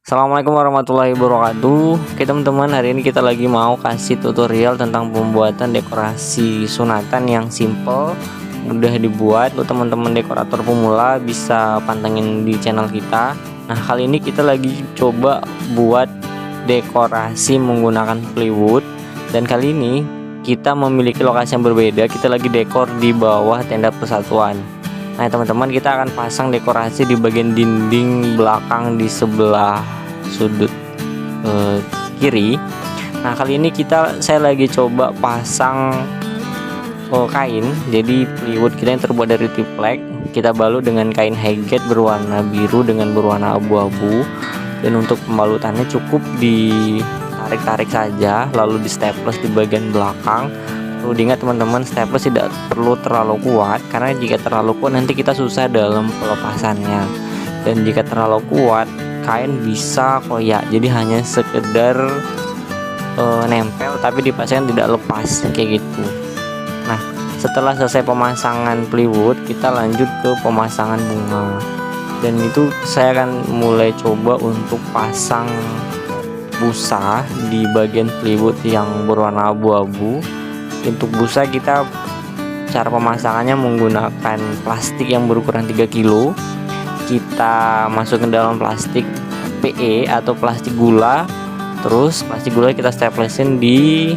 Assalamualaikum warahmatullahi wabarakatuh. Oke teman-teman, hari ini kita lagi mau kasih tutorial tentang pembuatan dekorasi sunatan yang simple, mudah dibuat. Lo teman-teman dekorator pemula bisa pantengin di channel kita. Nah, kali ini kita lagi coba buat dekorasi menggunakan plywood, dan kali ini kita memiliki lokasi yang berbeda. Kita lagi dekor di bawah tenda persatuan. Nah teman-teman, kita akan pasang dekorasi di bagian dinding belakang di sebelah sudut kiri. Nah kali ini saya lagi coba pasang kain. Jadi plywood kita yang terbuat dari triplek, kita balut dengan kain higget berwarna biru dengan berwarna abu-abu. Dan untuk pembalutannya cukup ditarik-tarik saja, lalu di staples di bagian belakang. Perlu diingat teman-teman, staples tidak perlu terlalu kuat, karena jika terlalu kuat nanti kita susah dalam pelepasannya. Dan jika terlalu kuat, kain bisa koyak, jadi hanya sekedar nempel tapi dipastikan tidak lepas kayak gitu. Nah, setelah selesai pemasangan plywood, kita lanjut ke pemasangan bunga. Dan itu saya akan mulai coba untuk pasang busa di bagian plywood yang berwarna abu-abu. Untuk busa cara pemasangannya menggunakan plastik yang berukuran 3 kilo. Kita masukkan dalam plastik PE atau plastik gula. Terus plastik gula kita staplesin di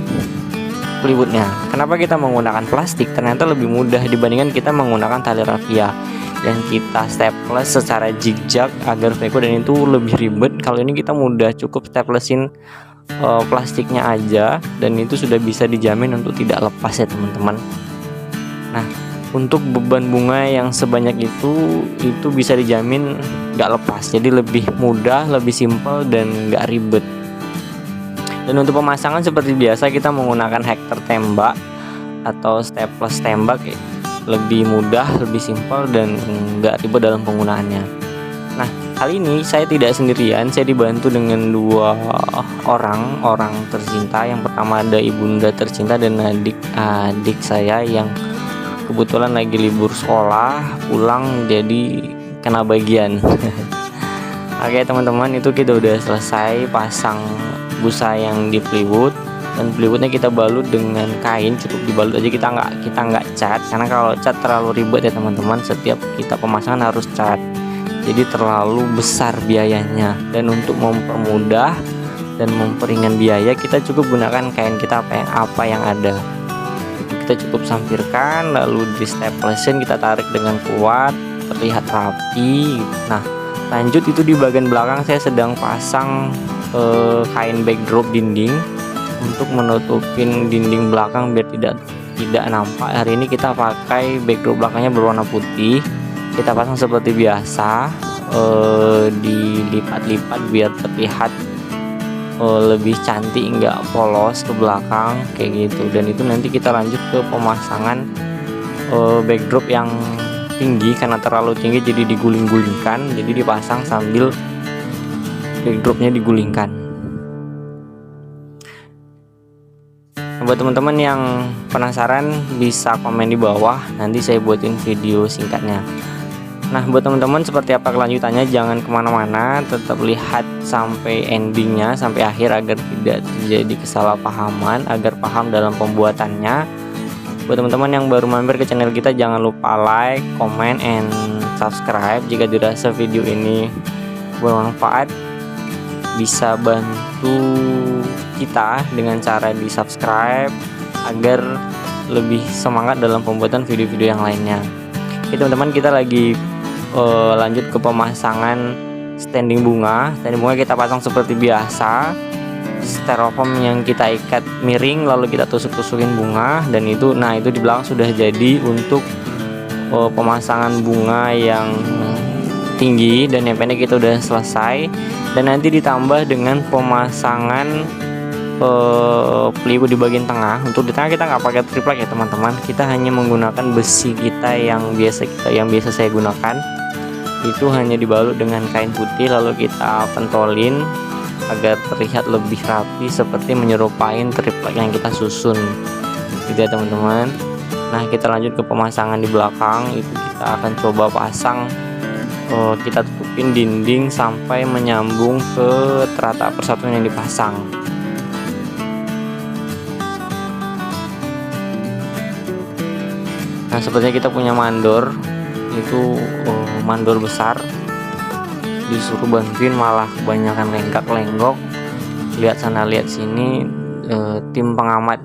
plywoodnya. Kenapa kita menggunakan plastik? Ternyata lebih mudah dibandingkan kita menggunakan tali rafia yang kita staples secara zigzag agar beko, dan itu lebih ribet. Kalau ini kita mudah, cukup staplesin plastiknya aja, dan itu sudah bisa dijamin untuk tidak lepas ya teman-teman. Nah, untuk beban bunga yang sebanyak itu bisa dijamin nggak lepas, jadi lebih mudah, lebih simpel, dan nggak ribet. Dan untuk pemasangan seperti biasa kita menggunakan hektar tembak atau staples tembak, lebih mudah, lebih simpel, dan nggak ribet dalam penggunaannya. Nah, kali ini saya tidak sendirian, saya dibantu dengan dua orang tercinta. Yang pertama ada ibunda tercinta dan adik saya yang kebetulan lagi libur sekolah, pulang jadi kena bagian. Oke teman-teman, itu kita udah selesai pasang busa yang di plywood, dan plywoodnya kita balut dengan kain, cukup dibalut aja, kita nggak cat, karena kalau cat terlalu ribet ya teman-teman. Setiap kita pemasangan harus cat, jadi terlalu besar biayanya. Dan untuk mempermudah dan memperingan biaya, kita cukup gunakan kain kita apa yang ada. Kita cukup sampirkan, lalu di staplesin, kita tarik dengan kuat, terlihat rapi. Nah, lanjut itu di bagian belakang saya sedang pasang kain backdrop dinding untuk menutupin dinding belakang biar tidak nampak. Hari ini kita pakai backdrop belakangnya berwarna putih. Kita pasang seperti biasa, dilipat-lipat biar terlihat lebih cantik, nggak polos ke belakang kayak gitu. Dan itu nanti kita lanjut ke pemasangan backdrop yang tinggi, karena terlalu tinggi jadi diguling-gulingkan, jadi dipasang sambil backdropnya digulingkan. Buat teman-teman yang penasaran bisa komen di bawah, nanti saya buatin video singkatnya. Nah, buat teman-teman seperti apa kelanjutannya, jangan kemana-mana, tetap lihat sampai endingnya, sampai akhir, agar tidak terjadi kesalahpahaman, agar paham dalam pembuatannya. Buat teman-teman yang baru mampir ke channel kita, jangan lupa like, comment, and subscribe. Jika dirasa video ini bermanfaat, bisa bantu kita dengan cara di subscribe agar lebih semangat dalam pembuatan video-video yang lainnya. Oke teman-teman, kita lagi lanjut ke pemasangan standing bunga. Standing bunga kita pasang seperti biasa, styrofoam yang kita ikat miring, lalu kita tusuk-tusukin bunga. Dan itu di belakang sudah jadi untuk pemasangan bunga yang tinggi, dan yang pendek kita udah selesai. Dan nanti ditambah dengan pemasangan plywood di bagian tengah. Untuk di tengah kita nggak pakai triplek ya teman-teman, kita hanya menggunakan besi kita yang biasa saya gunakan. Itu hanya dibalut dengan kain putih, lalu kita pentolin agar terlihat lebih rapi, seperti menyerupai triplek yang kita susun gitu ya teman-teman. Nah, kita lanjut ke pemasangan di belakang. Itu kita akan coba pasang, kita tutupin tutupin dinding sampai menyambung ke terata persatuan yang dipasang. Nah, sepertinya kita punya mandor, itu mandor besar, disuruh bantuin malah kebanyakan lenggak-lenggok, lihat sana lihat sini, tim pengamat.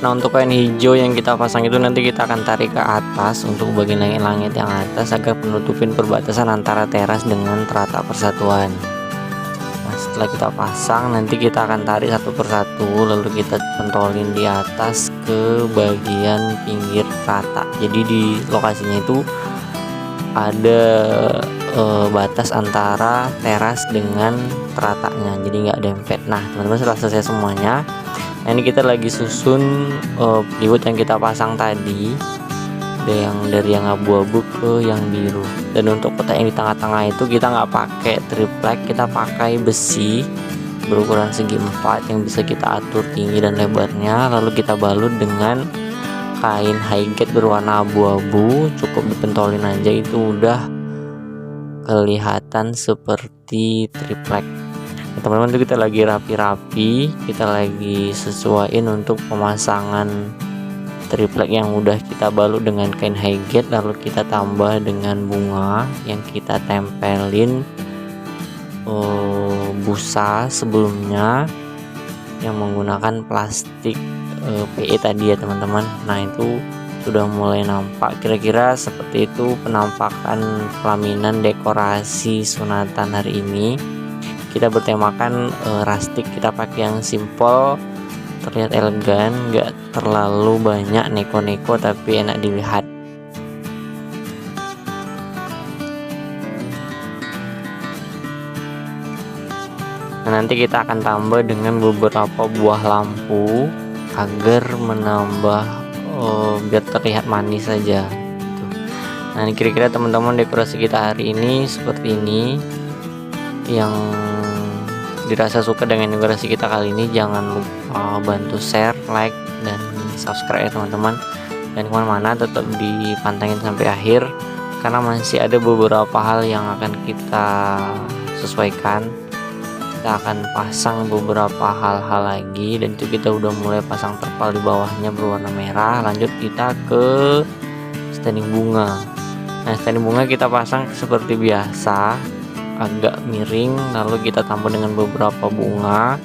Nah, untuk kain hijau yang kita pasang itu nanti kita akan tarik ke atas untuk bagian langit-langit yang atas agar menutupin perbatasan antara teras dengan terata persatuan. Nah, setelah kita pasang nanti kita akan tarik satu persatu, lalu kita pentolin di atas ke bagian pinggir terata. Jadi di lokasinya itu ada batas antara teras dengan teratanya, jadi nggak dempet. Nah, teman-teman, setelah selesai semuanya, nah ini kita lagi susun plywood yang kita pasang tadi, dari yang abu-abu ke yang biru. Dan untuk kotak yang di tengah-tengah itu kita nggak pakai triplek, kita pakai besi berukuran segi 4 yang bisa kita atur tinggi dan lebarnya, lalu kita balut dengan kain high-gate berwarna abu-abu. Cukup dipentolin aja, itu udah kelihatan seperti triplek. Teman-teman, itu kita lagi rapi-rapi, kita lagi sesuaiin untuk pemasangan triplek yang udah kita balut dengan kain high-gate, lalu kita tambah dengan bunga yang kita tempelin busa sebelumnya yang menggunakan plastik PE tadi ya teman-teman. Nah, itu sudah mulai nampak, kira-kira seperti itu penampakan pelaminan dekorasi sunatan hari ini. Kita bertemakan rustic, kita pakai yang simple, terlihat elegan, nggak terlalu banyak neko-neko tapi enak dilihat. Nah, nanti kita akan tambah dengan beberapa buah lampu agar menambah biar terlihat manis saja gitu. Nah, ini kira-kira teman-teman dekorasi kita hari ini seperti ini. Yang dirasa suka dengan dekorasi kita kali ini, jangan lupa bantu share, like, dan subscribe ya teman-teman. Dan kemana-mana tetap dipantengin sampai akhir, karena masih ada beberapa hal yang akan kita sesuaikan. Kita akan pasang beberapa hal-hal lagi, dan itu kita udah mulai pasang terpal di bawahnya berwarna merah. Lanjut kita ke standing bunga. Nah, standing bunga kita pasang seperti biasa, agak miring, lalu kita tambah dengan beberapa bunga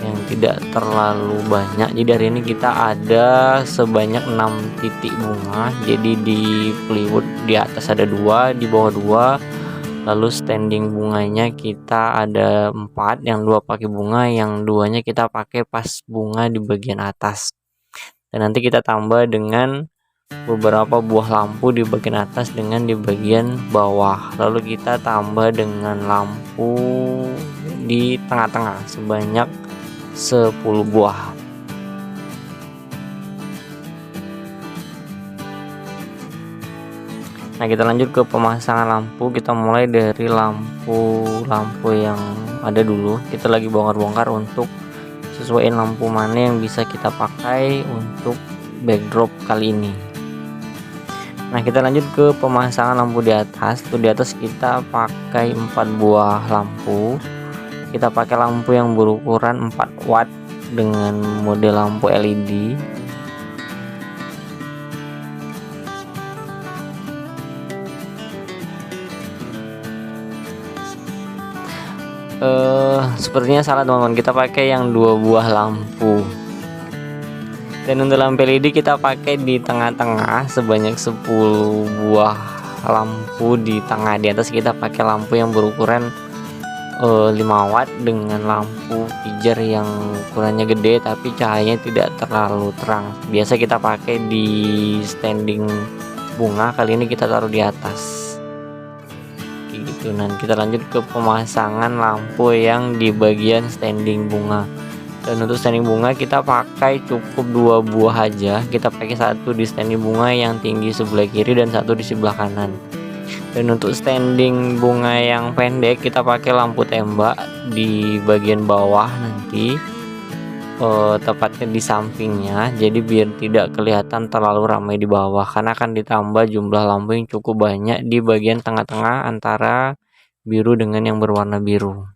yang tidak terlalu banyak. Jadi hari ini kita ada sebanyak 6 titik bunga. Jadi di plywood di atas ada 2, di bawah 2. Lalu standing bunganya kita ada 4, yang 2 pakai bunga, yang 2-nya kita pakai pas bunga di bagian atas. Dan nanti kita tambah dengan beberapa buah lampu di bagian atas dengan di bagian bawah. Lalu kita tambah dengan lampu di tengah-tengah sebanyak 10 buah. Nah, kita lanjut ke pemasangan lampu. Kita mulai dari lampu yang ada dulu. Kita lagi bongkar-bongkar untuk sesuaiin lampu mana yang bisa kita pakai untuk backdrop kali ini. Nah, kita lanjut ke pemasangan lampu di atas. Tuh, di atas kita pakai 4 buah lampu. Kita pakai lampu yang berukuran 4 watt dengan model lampu LED. Sepertinya salah teman-teman, kita pakai yang 2 buah lampu. Dan untuk lampu LED kita pakai di tengah-tengah sebanyak 10 buah lampu di tengah. Di atas kita pakai lampu yang berukuran 5 watt dengan lampu pijar yang ukurannya gede tapi cahayanya tidak terlalu terang. Biasa kita pakai di standing bunga, kali ini kita taruh di atas kayak gitu. Nah, kita lanjut ke pemasangan lampu yang di bagian standing bunga. Dan untuk standing bunga kita pakai cukup 2 buah aja. Kita pakai satu di standing bunga yang tinggi sebelah kiri dan satu di sebelah kanan. Dan untuk standing bunga yang pendek kita pakai lampu tembak di bagian bawah nanti, tepatnya di sampingnya, jadi biar tidak kelihatan terlalu ramai di bawah, karena akan ditambah jumlah lampu yang cukup banyak di bagian tengah-tengah antara biru dengan yang berwarna biru.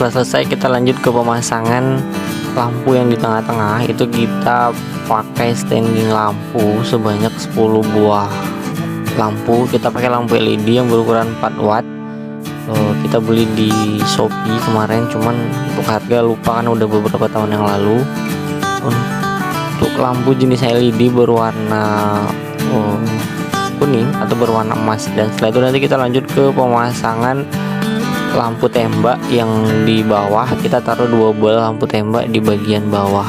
Setelah selesai kita lanjut ke pemasangan lampu yang di tengah-tengah. Itu kita pakai standing lampu sebanyak 10 buah lampu. Kita pakai lampu LED yang berukuran 4 watt. Kita beli di Shopee kemarin, cuman untuk harga lupa kan udah beberapa tahun yang lalu. Untuk lampu jenis LED berwarna kuning atau berwarna emas. Dan setelah itu nanti kita lanjut ke pemasangan lampu tembak yang di bawah. Kita taruh 2 buah lampu tembak di bagian bawah.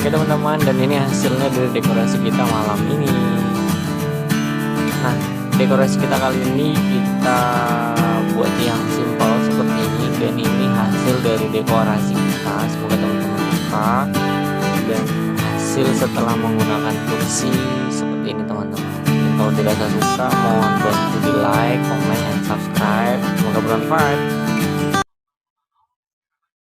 Oke teman-teman, dan ini hasilnya dari dekorasi kita malam ini. Nah, dekorasi kita kali ini kita buat yang simpel seperti ini, dan ini hasil dari dekorasi kita. Semoga teman-teman suka, dan hasil setelah menggunakan kursi seperti ini teman-teman. Kalau dirasa suka, mohon bantu di like, comment, dan subscribe. Semoga bermanfaat.